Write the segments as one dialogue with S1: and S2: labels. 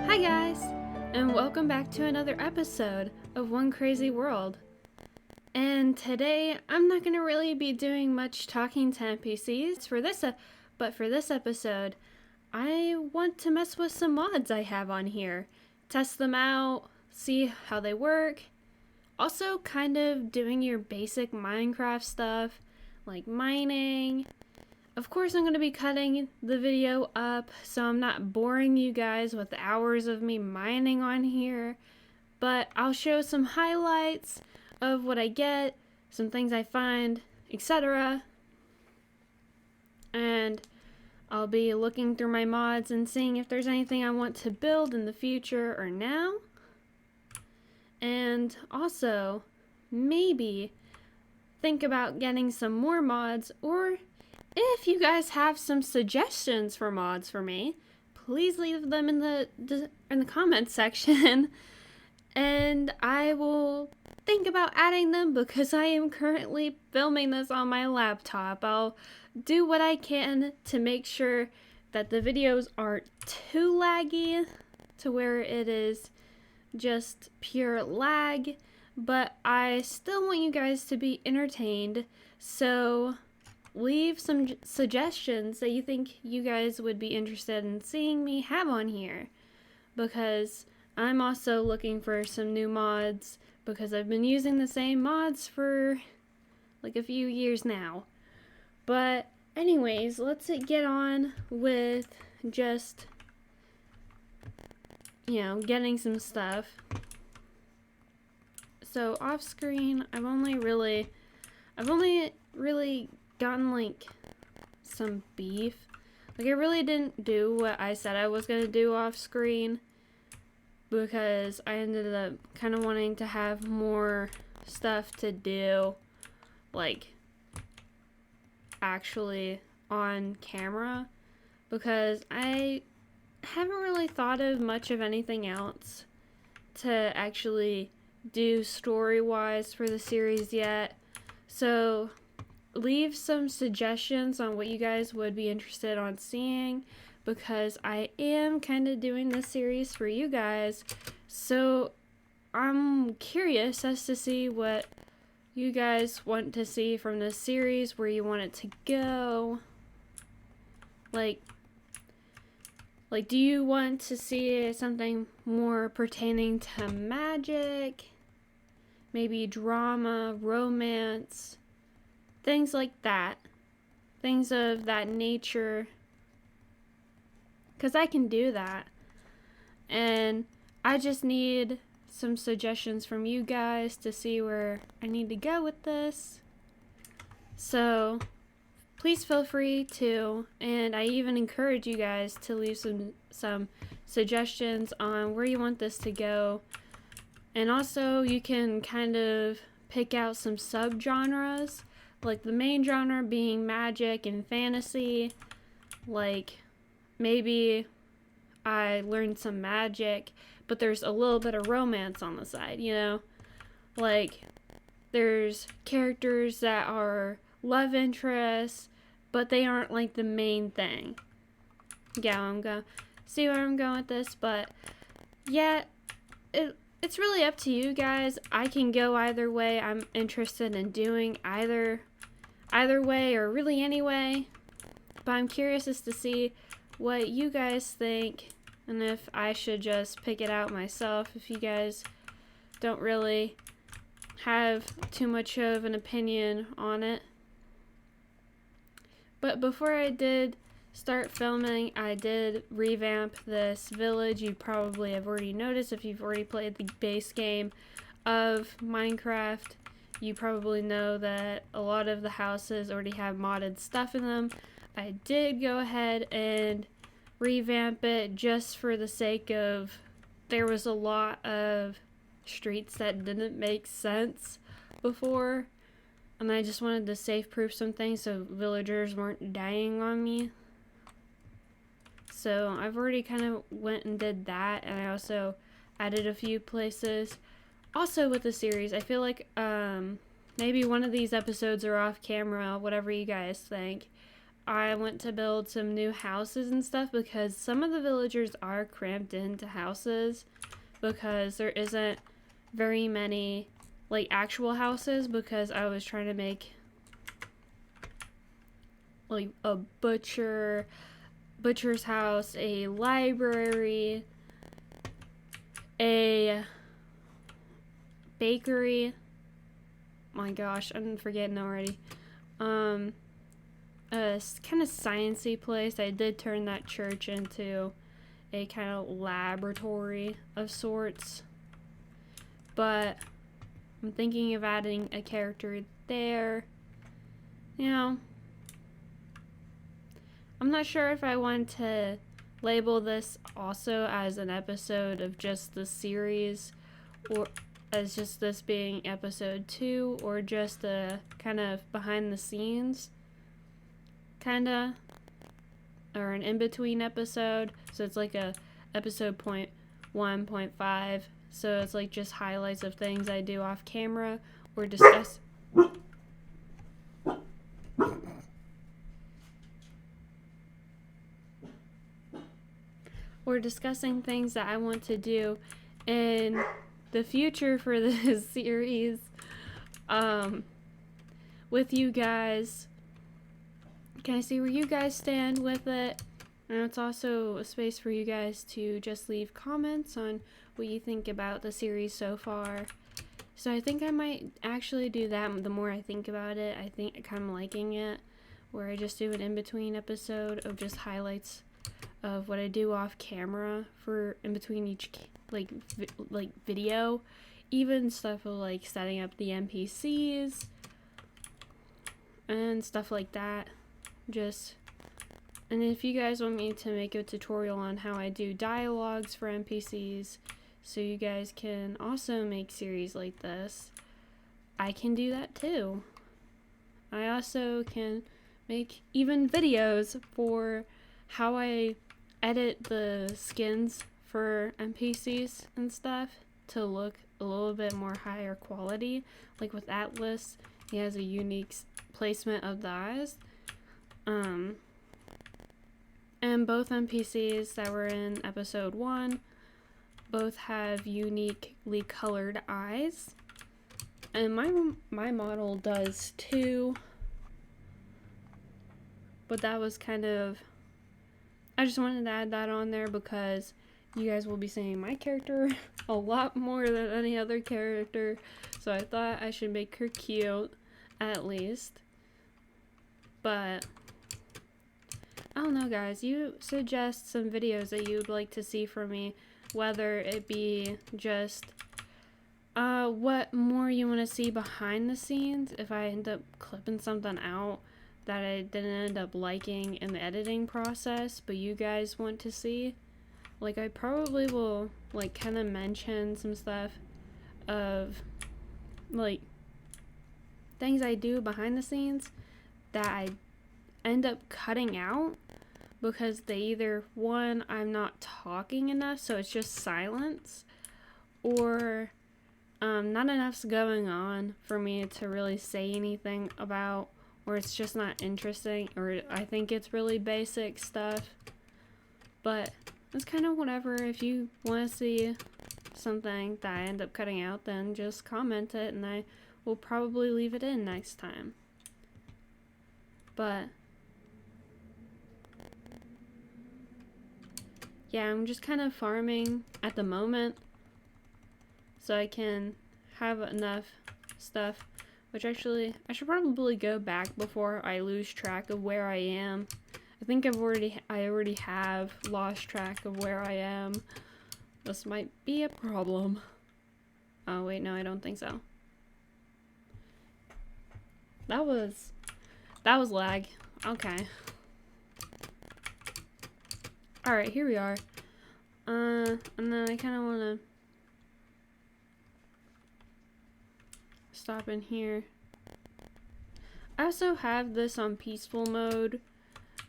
S1: Hi guys, and welcome back to another episode of One Crazy World. And today, I'm not going to really be doing much talking to NPCs but for this episode, I want to mess with some mods I have on here, test them out, see how they work. Also, kind of doing your basic Minecraft stuff, like mining. Of course, I'm going to be cutting the video up, so I'm not boring you guys with hours of me mining on here, but I'll show some highlights of what I get, some things I find, etc. And I'll be looking through my mods and seeing if there's anything I want to build in the future or now. And also, maybe think about getting some more mods, or if you guys have some suggestions for mods for me, please leave them in the comments section, and I will think about adding them because I am currently filming this on my laptop. I'll do what I can to make sure that the videos aren't too laggy to where it is just pure lag, but I still want you guys to be entertained, so leave some suggestions that you think you guys would be interested in seeing me have on here, because I'm also looking for some new mods because I've been using the same mods for like a few years now. But anyways, let's get on with just, getting some stuff. So off screen, I've only really gotten like some beef. Like, I really didn't do what I said I was gonna do off screen because I ended up kind of wanting to have more stuff to do, like actually on camera, because I haven't really thought of much of anything else to actually do story-wise for the series yet. So leave some suggestions on what you guys would be interested on seeing, because I am kind of doing this series for you guys, so I'm curious as to see what you guys want to see from this series, where you want it to go. Like do you want to see something more pertaining to magic, maybe drama, romance, things like that, things of that nature, because I can do that, and I just need some suggestions from you guys to see where I need to go with this. So please feel free to, and I even encourage you guys to leave some suggestions on where you want this to go. And also, you can kind of pick out some subgenres, like the main genre being magic and fantasy. Like, maybe I learned some magic, but there's a little bit of romance on the side, Like, there's characters that are love interests, but they aren't like the main thing. Yeah, I'm gonna see where I'm going with this, but yeah, it's really up to you guys. I can go either way. I'm interested in doing either way, or really any way, but I'm curious as to see what you guys think, and if I should just pick it out myself, if you guys don't really have too much of an opinion on it. But before I did start filming, I did revamp this village. You probably have already noticed if you've already played the base game of Minecraft. You probably know that a lot of the houses already have modded stuff in them. I did go ahead and revamp it just for the sake of there was a lot of streets that didn't make sense before, and I just wanted to safe proof some things so villagers weren't dying on me. So I've already kind of went and did that, and I also added a few places. Also with the series, I feel like maybe one of these episodes are off camera, whatever you guys think. I went to build some new houses and stuff because some of the villagers are cramped into houses because there isn't very many like actual houses, because I was trying to make like a butcher's house, a library, a bakery. My gosh, I'm forgetting already. A kind of sciencey place. I did turn that church into a kind of laboratory of sorts, but I'm thinking of adding a character there. You know, I'm not sure if I want to label this also as an episode of just the series, or as just this being episode 2, or just a kind of behind the scenes kinda, or an in-between episode. So it's like a episode 1.5, so it's like just highlights of things I do off camera or discuss or discussing things that I want to do in the future for this series with you guys. Can I see where you guys stand with it? And it's also a space for you guys to just leave comments on what you think about the series so far. So I think I might actually do that. The more I think about it, I think I'm kind of liking it, where I just do an in-between episode of just highlights of what I do off camera for in between each like video, even stuff of like setting up the NPCs and stuff like that. And if you guys want me to make a tutorial on how I do dialogues for NPCs, so you guys can also make series like this, I can do that too. I also can make even videos for how I edit the skins for NPCs and stuff to look a little bit more higher quality. Like with Atlas, he has a unique placement of the eyes. And both NPCs that were in episode 1 both have uniquely colored eyes, and my model does too, but that was kind of, I just wanted to add that on there because you guys will be seeing my character a lot more than any other character, so I thought I should make her cute at least. But I don't know, guys, you suggest some videos that you'd like to see from me, whether it be just what more you want to see behind the scenes, if I end up clipping something out that I didn't end up liking in the editing process but you guys want to see. Like, I probably will like kind of mention some stuff of like things I do behind the scenes that I end up cutting out because they either, one, I'm not talking enough, so it's just silence, or not enough's going on for me to really say anything about, or it's just not interesting, or I think it's really basic stuff. But it's kind of whatever. If you want to see something that I end up cutting out, then just comment it and I will probably leave it in next time. But yeah, I'm just kind of farming at the moment so I can have enough stuff, which actually I should probably go back before I lose track of where I am. I think I already have lost track of where I am. This might be a problem. Oh wait, no, I don't think so. That was lag. Okay. Alright, here we are. And then I kind of want to stop in here. I also have this on peaceful mode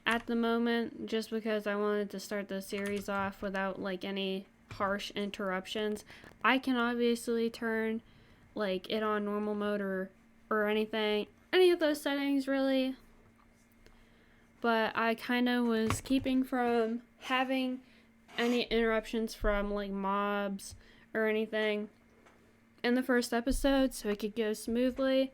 S1: at the moment, just because I wanted to start the series off without like any harsh interruptions. I can obviously turn like it on normal mode or anything, any of those settings really, but I kind of was keeping from having any interruptions from like mobs or anything in the first episode so it could go smoothly,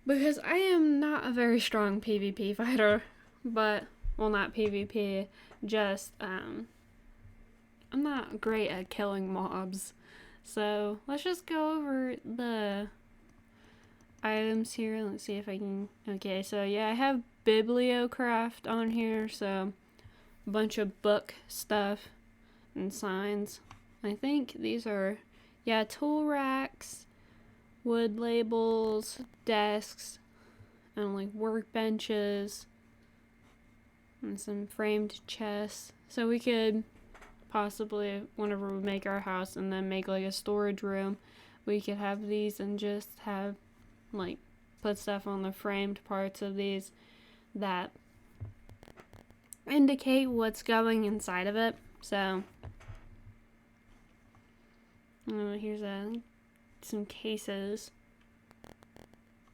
S1: because I am not a very strong PvP fighter, but well, not PvP, just I'm not great at killing mobs. So let's just go over the items here. Let's see if I can. Okay, so yeah, I have Bibliocraft on here, so a bunch of book stuff and signs. I think these are, yeah, tool racks, wood labels, desks, and like workbenches, and some framed chests. So we could possibly, whenever we make our house and then make like a storage room, we could have these and just have like put stuff on the framed parts of these that indicate what's going inside of it. So here's some cases.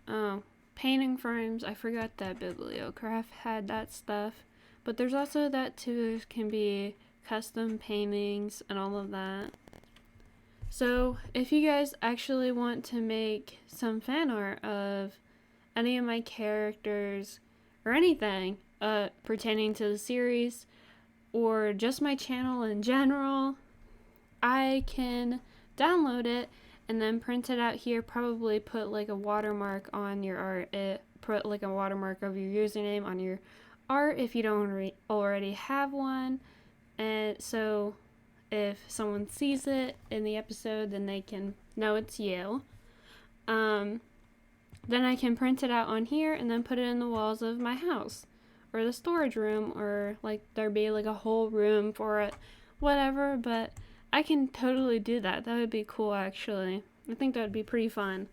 S1: Oh, painting frames. I forgot that Bibliocraft had that stuff, but there's also that too. There can be custom paintings and all of that. So if you guys actually want to make some fan art of any of my characters or anything pertaining to the series or just my channel in general, I can download it and then print it out here, probably put like a watermark on your art, put like a watermark of your username on your art if you don't already have one, and so if someone sees it in the episode, then they can know it's you. Then I can print it out on here and then put it in the walls of my house or the storage room, or like there be like a whole room for it, whatever, but I can totally do that. That would be cool, actually. I think that would be pretty fun.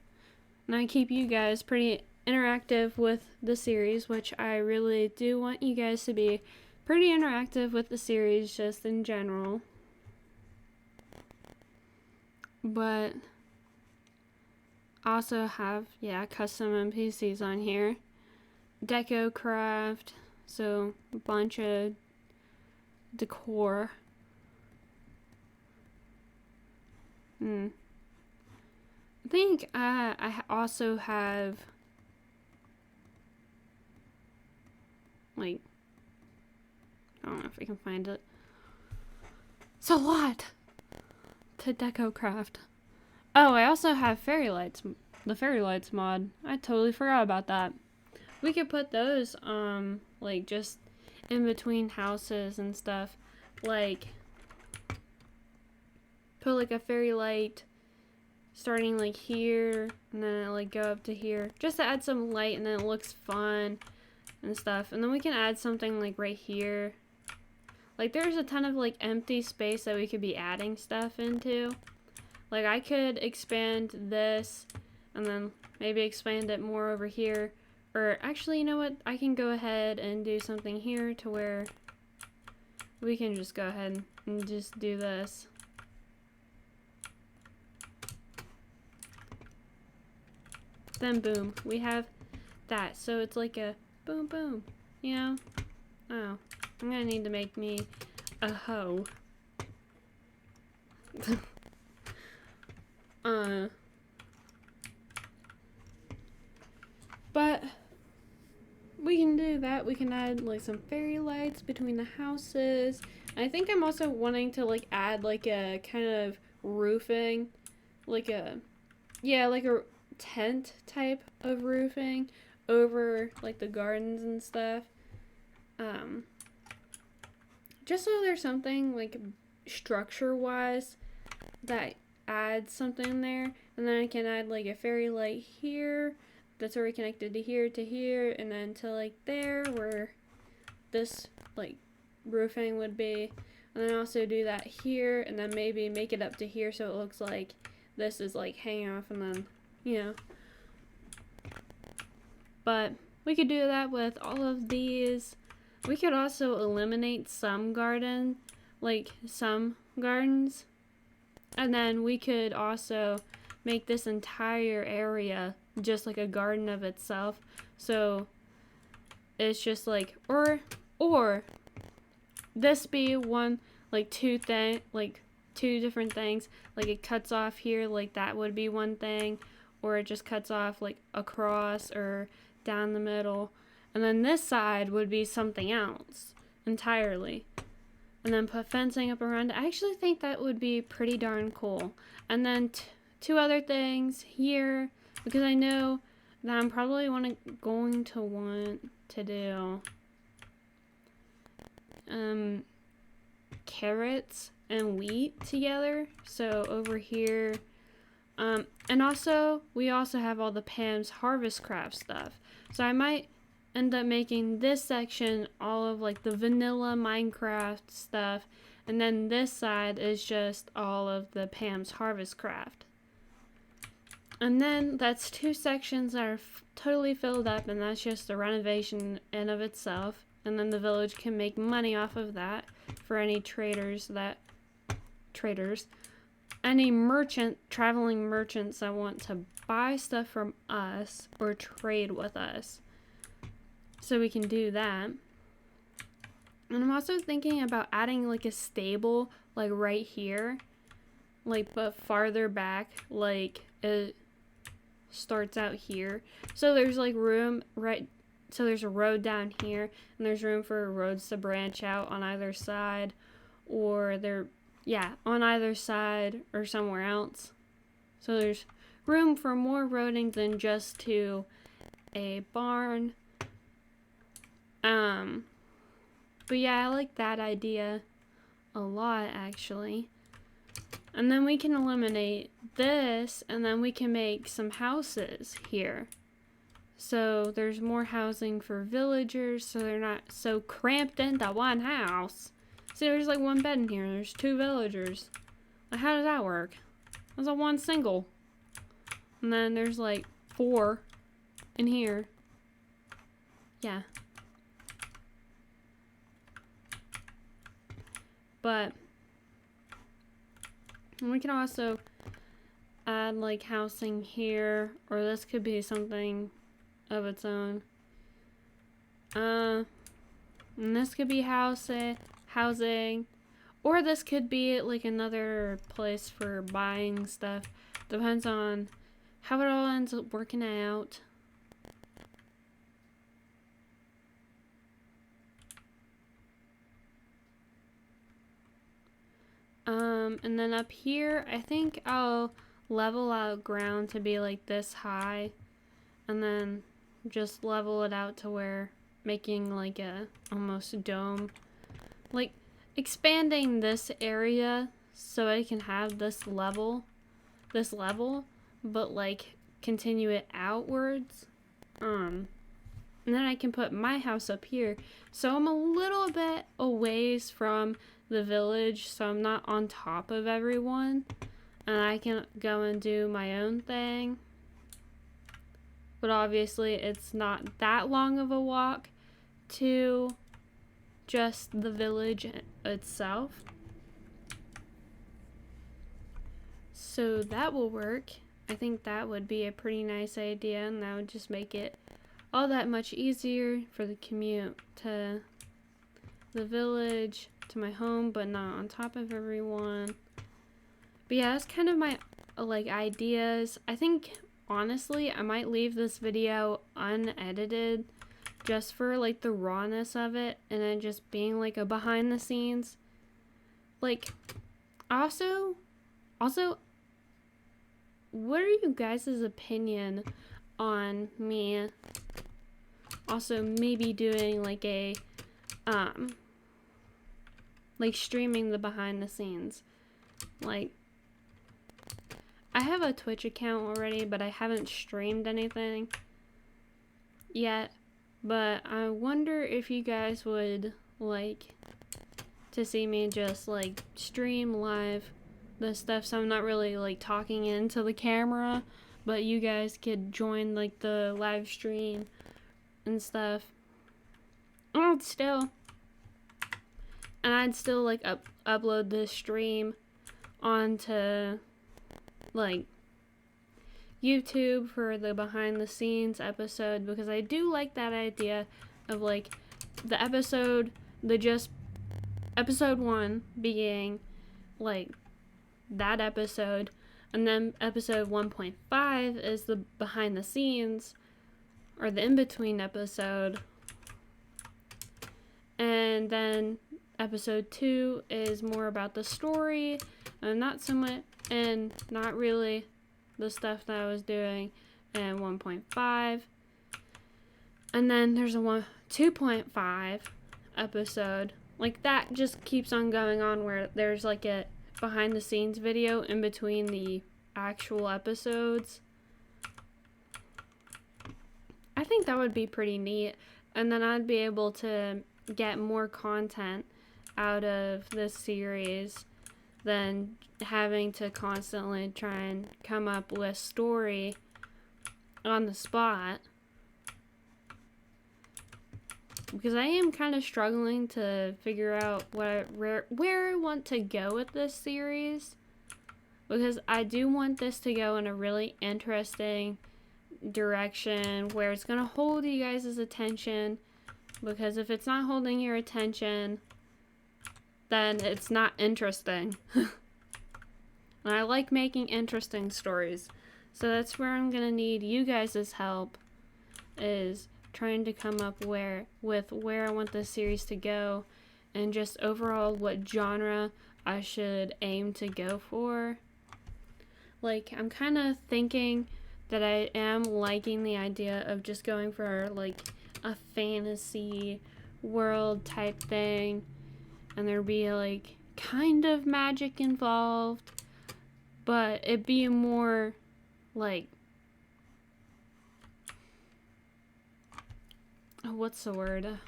S1: And I keep you guys pretty interactive with the series, which I really do want you guys to be pretty interactive with the series just in general. But also have, yeah, custom NPCs on here. Deco craft, so a bunch of decor. I think I also have like, I don't know if I can find it. It's a lot to deco craft. Oh, I also have fairy lights, the fairy lights mod. I totally forgot about that. We could put those like just in between houses and stuff, like put like a fairy light starting like here and then like go up to here, just to add some light, and then it looks fun and stuff. And then we can add something like right here. Like there's a ton of like empty space that we could be adding stuff into. Like I could expand this and then maybe expand it more over here. Or actually, you know what? I can go ahead and do something here to where we can just go ahead and just do this. Then boom, we have that. So it's like a boom boom, you know? Oh, I'm gonna need to make me a hoe. But we can do that. We can add like some fairy lights between the houses. I think I'm also wanting to like add like a kind of roofing, like a, yeah, like a tent type of roofing over like the gardens and stuff. just so there's something like structure wise that adds something there. And then I can add like a fairy light here that's already connected to here, and then to like there where this like roofing would be. And then also do that here, and then maybe make it up to here so it looks like this is like hanging off, and then, you know. But we could do that with all of these. We could also eliminate some gardens, and then we could also make this entire area just like a garden of itself. So it's just like, or this be one, like two different things. Like it cuts off here, like that would be one thing, or it just cuts off like across or down the middle. And then this side would be something else entirely. And then put fencing up around it. I actually think that would be pretty darn cool. And then two other things here, because I know that I'm probably going to want to do carrots and wheat together. So over here, and also we also have all the Pam's Harvest Craft stuff. So I might end up making this section all of like the vanilla Minecraft stuff, and then this side is just all of the Pam's Harvest Craft. And then that's two sections that are totally filled up, and that's just the renovation in of itself. And then the village can make money off of that for any any traveling merchants that want to buy stuff from us or trade with us. So we can do that. And I'm also thinking about adding like a stable like right here, like but farther back, like it starts out here. So there's like room so there's a road down here, and there's room for roads to branch out on either side, or on either side or somewhere else. So there's room for more roading than just to a barn. But yeah, I like that idea a lot actually. And then we can eliminate this, and then we can make some houses here. So there's more housing for villagers, so they're not so cramped into one house. See, there's like one bed in here, there's two villagers. Like, how does that work? There's a one single. And then there's like 4 in here. Yeah. But we can also add like housing here, or this could be something of its own. And this could be housing, or this could be like another place for buying stuff. Depends on how it all ends up working out. And then up here, I think I'll level out ground to be like this high, and then just level it out to where making like a almost dome, like expanding this area so I can have this level, but like continue it outwards. And then I can put my house up here, so I'm a little bit a ways from the village, so I'm not on top of everyone, and I can go and do my own thing. But obviously it's not that long of a walk to just the village itself. So that will work. I think that would be a pretty nice idea, and that would just make it all that much easier for the commute to the village, to my home, but not on top of everyone. But yeah, that's kind of my like ideas. I think honestly I might leave this video unedited just for like the rawness of it, and then just being like a behind the scenes. Like also what are you guys' opinion on me also maybe doing like a like streaming the behind the scenes. Like, I have a Twitch account already, but I haven't streamed anything yet. But I wonder if you guys would like to see me just like stream live the stuff, so I'm not really like talking into the camera, but you guys could join like the live stream and stuff. And I'd still like upload this stream onto like YouTube for the behind the scenes episode, because I do like that idea of like the episode, episode 1 being like that episode, and then episode 1.5 is the behind the scenes or the in-between episode, and then episode 2 is more about the story and not so much and not really the stuff that I was doing in 1.5. And then there's a 2.5 episode. Like, that just keeps on going on, where there's like a behind the scenes video in between the actual episodes. I think that would be pretty neat, and then I'd be able to get more content out of this series than having to constantly try and come up with story on the spot. Because I am kind of struggling to figure out where I want to go with this series. Because I do want this to go in a really interesting direction where it's going to hold you guys' attention. Because if it's not holding your attention, then it's not interesting. And I like making interesting stories. So that's where I'm going to need you guys' help, is trying to come up with where I want this series to go, and just overall what genre I should aim to go for. Like, I'm kind of thinking that I am liking the idea of just going for like a fantasy world type thing, and there'd be like kind of magic involved, but it'd be more like, what's the word?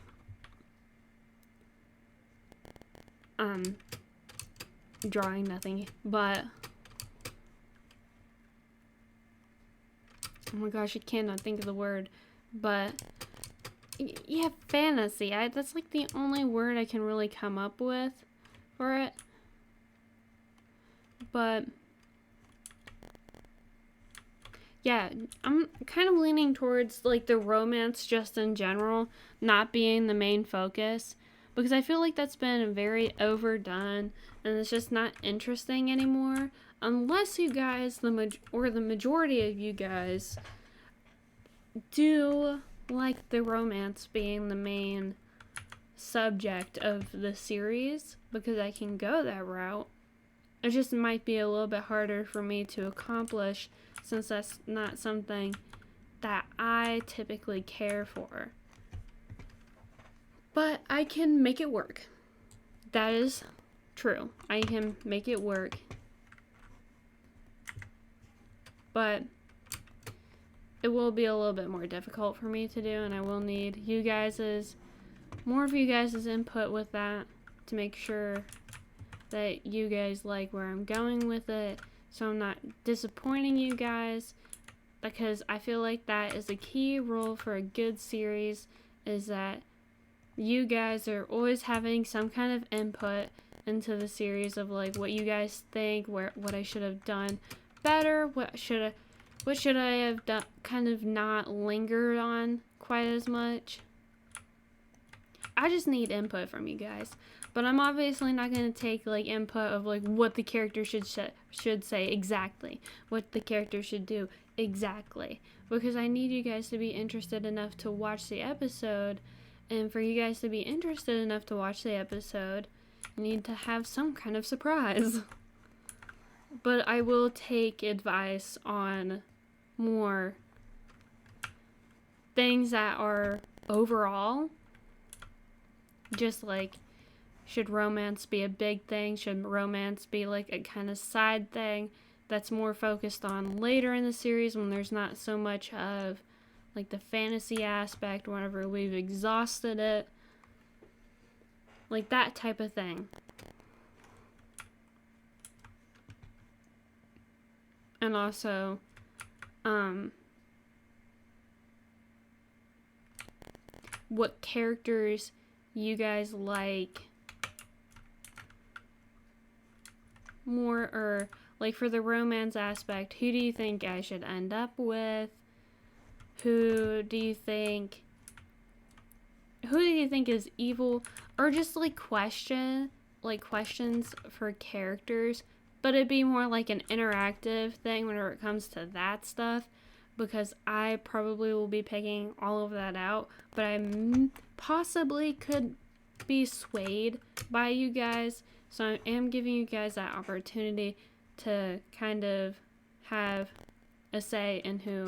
S1: Drawing nothing, but oh my gosh, I cannot think of the word, but yeah, fantasy. That's like the only word I can really come up with for it. But yeah, I'm kind of leaning towards like the romance just in general not being the main focus, because I feel like that's been very overdone and it's just not interesting anymore, unless you guys, the majority of you guys, do like the romance being the main subject of the series, because I can go that route. It just might be a little bit harder for me to accomplish, since that's not something that I typically care for. But I can make it work. That is true. I can make it work. But it will be a little bit more difficult for me to do, and I will need more of you guys' input with that to make sure that you guys like where I'm going with it, so I'm not disappointing you guys, because I feel like that is a key rule for a good series, is that you guys are always having some kind of input into the series of like what you guys think, what I should have done better, what should I have done, kind of not lingered on quite as much. I just need input from you guys. But I'm obviously not going to take like input of like what the character should say exactly, what the character should do exactly, because I need you guys to be interested enough to watch the episode, and for you guys to be interested enough to watch the episode, you need to have some kind of surprise. But I will take advice on more things that are overall just like, should romance be a big thing? Should romance be like a kind of side thing that's more focused on later in the series when there's not so much of like the fantasy aspect whenever we've exhausted it? Like that type of thing. And also, what characters you guys like more, or like for the romance aspect, who do you think I should end up with? Who do you think is evil? Or just like questions for characters, but it'd be more like an interactive thing whenever it comes to that stuff, because I probably will be picking all of that out, but I possibly could be swayed by you guys, so I am giving you guys that opportunity to kind of have a say in who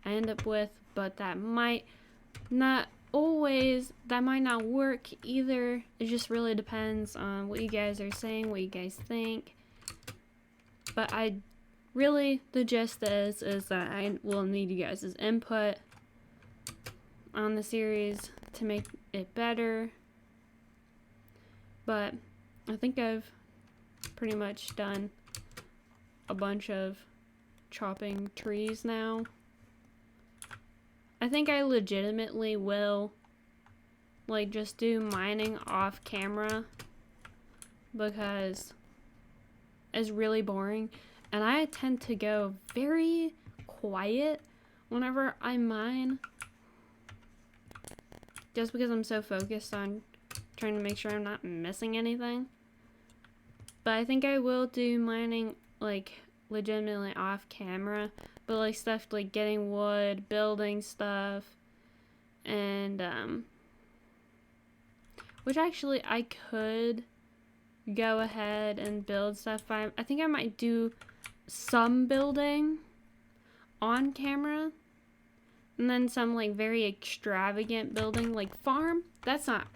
S1: I end up with, but that might not work either. It just really depends on what you guys are saying, what you guys think. But the gist is that I will need you guys' input on the series to make it better. But I think I've pretty much done a bunch of chopping trees now. I think I legitimately will like just do mining off camera because it's really boring, and I tend to go very quiet whenever I mine, just because I'm so focused on trying to make sure I'm not missing anything. But I think I will do mining like legitimately off camera, but like stuff like getting wood, building stuff, and which actually I could go ahead and build stuff. I think I might do some building on camera, and then some like very extravagant building like farm. That's not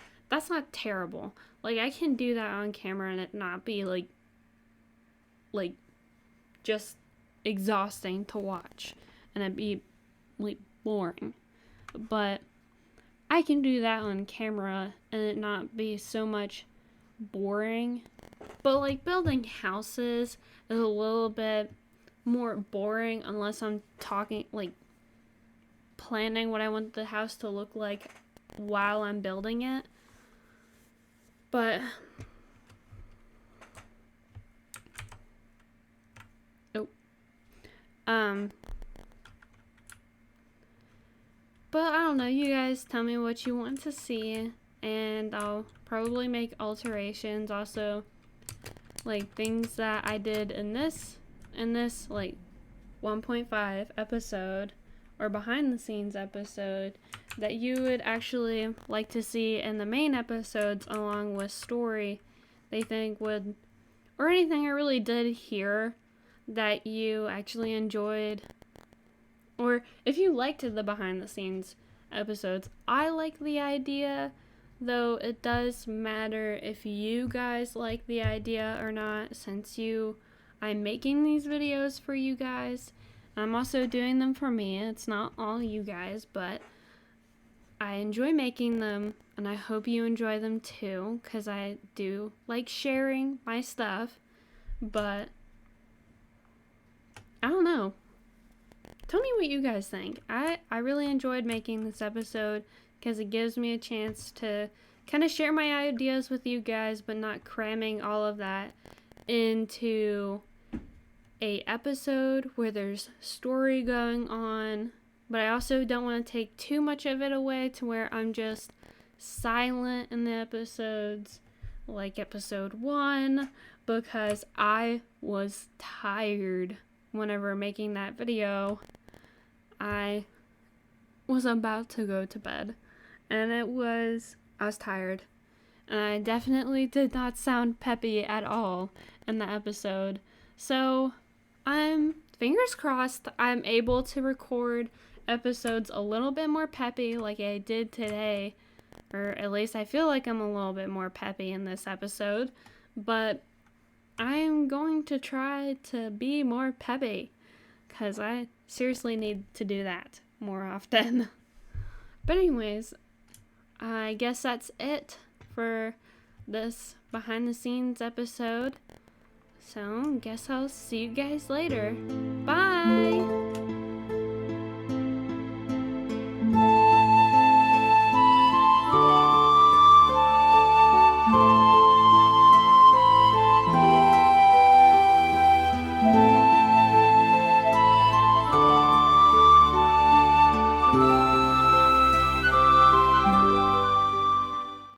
S1: terrible. Like I can do that on camera and it not be like just exhausting to watch and it'd be like boring. But I can do that on camera and it not be so much boring. But like building houses is a little bit more boring unless I'm talking like planning what I want the house to look like while I'm building it. But but I don't know, you guys tell me what you want to see and I'll probably make alterations. Also, like things that I did in this like 1.5 episode or behind the scenes episode that you would actually like to see in the main episodes along with story they think would, or anything I really did here that you actually enjoyed. Or if you liked the behind the scenes episodes, I like the idea, though it does matter if you guys like the idea or not, since I'm making these videos for you guys. I'm also doing them for me. It's not all you guys, but I enjoy making them, and I hope you enjoy them too, because I do like sharing my stuff. But I don't know. Tell me what you guys think. I really enjoyed making this episode because it gives me a chance to kind of share my ideas with you guys, but not cramming all of that into a episode where there's story going on. But I also don't want to take too much of it away to where I'm just silent in the episodes, like episode 1, because I was tired whenever making that video. I was about to go to bed, and I was tired, and I definitely did not sound peppy at all in the episode. So I'm fingers crossed I'm able to record episodes a little bit more peppy like I did today, Or at least I feel like I'm a little bit more peppy in this episode. But I'm going to try to be more peppy, because I seriously need to do that more often. But anyways, I guess that's it for this behind the scenes episode. So, guess I'll see you guys later. Bye!